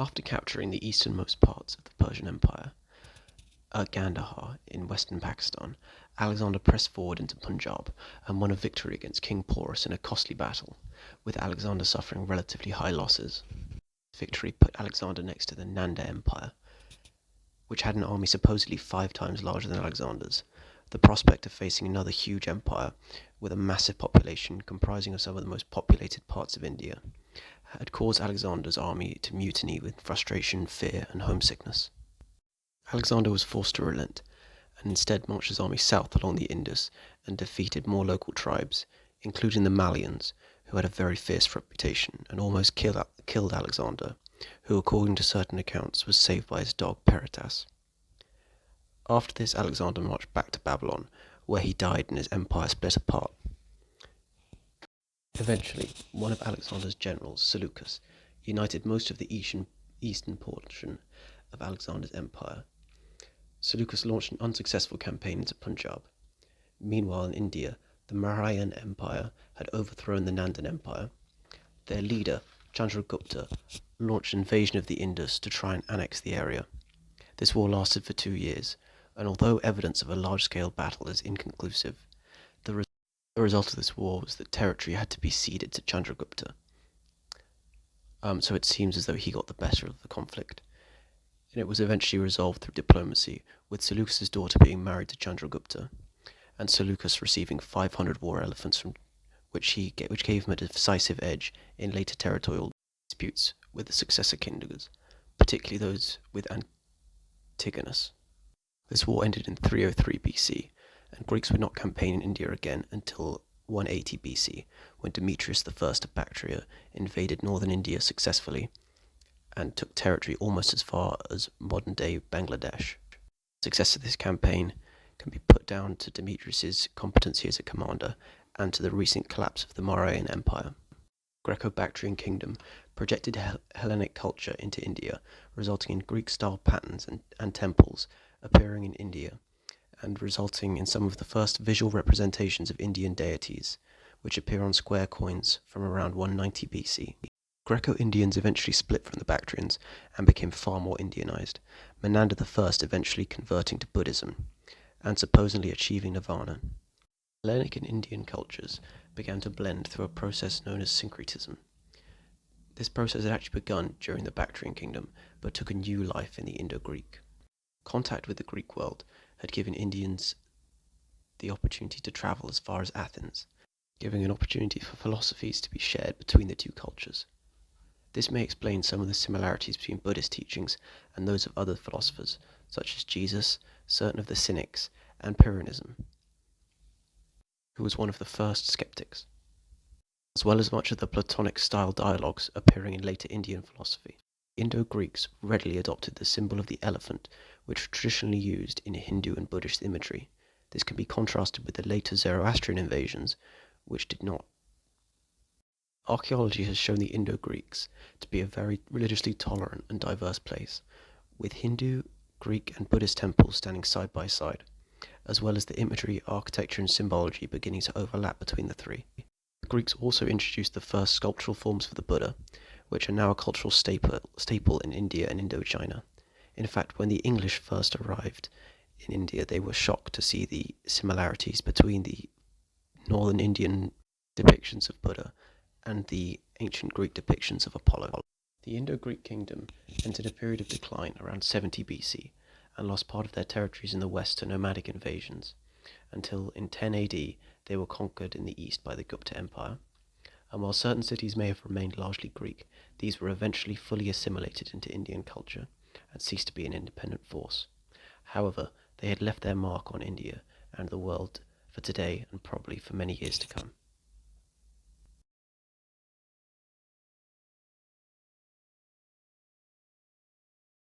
After capturing the easternmost parts of the Persian Empire, Gandhar in western Pakistan, Alexander pressed forward into Punjab and won a victory against King Porus in a costly battle, with Alexander suffering relatively high losses. This victory put Alexander next to the Nanda Empire, which had an army supposedly 5 times larger than Alexander's. The prospect of facing another huge empire with a massive population comprising of some of the most populated parts of India had caused Alexander's army to mutiny with frustration, fear, and homesickness. Alexander was forced to relent, and instead marched his army south along the Indus and defeated more local tribes, including the Malayans, who had a very fierce reputation, and almost killed Alexander, who, according to certain accounts, was saved by his dog Peritas. After this, Alexander marched back to Babylon, where he died and his empire split apart. Eventually, one of Alexander's generals, Seleucus, united most of the eastern portion of Alexander's empire. Seleucus launched an unsuccessful campaign into Punjab. Meanwhile, in India, the Mauryan Empire had overthrown the Nandan Empire. Their leader, Chandragupta, launched an invasion of the Indus to try and annex the area. This war lasted for 2 years, and although evidence of a large-scale battle is inconclusive, the result of this war was that territory had to be ceded to Chandragupta. So it seems as though he got the better of the conflict, and it was eventually resolved through diplomacy, with Seleucus' daughter being married to Chandragupta, and Seleucus receiving 500 war elephants, from which gave him a decisive edge in later territorial disputes with the successor kingdoms, particularly those with Antigonus. This war ended in 303 BC, and Greeks would not campaign in India again until 180 BC, when Demetrius I of Bactria invaded northern India successfully and took territory almost as far as modern-day Bangladesh. The success of this campaign can be put down to Demetrius' competency as a commander and to the recent collapse of the Mauryan Empire. Greco-Bactrian Kingdom projected Hellenic culture into India, resulting in Greek-style patterns and temples appearing in India, and resulting in some of the first visual representations of Indian deities, which appear on square coins from around 190 BC. Greco-Indians eventually split from the Bactrians and became far more Indianized, Menander I eventually converting to Buddhism, and supposedly achieving nirvana. Hellenic and Indian cultures began to blend through a process known as syncretism. This process had actually begun during the Bactrian Kingdom, but took a new life in the Indo-Greek. Contact with the Greek world had given Indians the opportunity to travel as far as Athens, giving an opportunity for philosophies to be shared between the two cultures. This may explain some of the similarities between Buddhist teachings and those of other philosophers, such as Jesus, certain of the Cynics, and Pyrrhonism, who was one of the first skeptics, as well as much of the Platonic-style dialogues appearing in later Indian philosophy. Indo-Greeks readily adopted the symbol of the elephant, which was traditionally used in Hindu and Buddhist imagery. This can be contrasted with the later Zoroastrian invasions, which did not. Archaeology has shown the Indo-Greeks to be a very religiously tolerant and diverse place, with Hindu, Greek, and Buddhist temples standing side by side, as well as the imagery, architecture, and symbology beginning to overlap between the three. The Greeks also introduced the first sculptural forms for the Buddha, which are now a cultural staple in India and Indochina. In fact, when the English first arrived in India, they were shocked to see the similarities between the northern Indian depictions of Buddha and the ancient Greek depictions of Apollo. The Indo-Greek Kingdom entered a period of decline around 70 BC and lost part of their territories in the west to nomadic invasions, until in 10 AD they were conquered in the east by the Gupta Empire. And while certain cities may have remained largely Greek, these were eventually fully assimilated into Indian culture and ceased to be an independent force. However, they had left their mark on India and the world for today and probably for many years to come.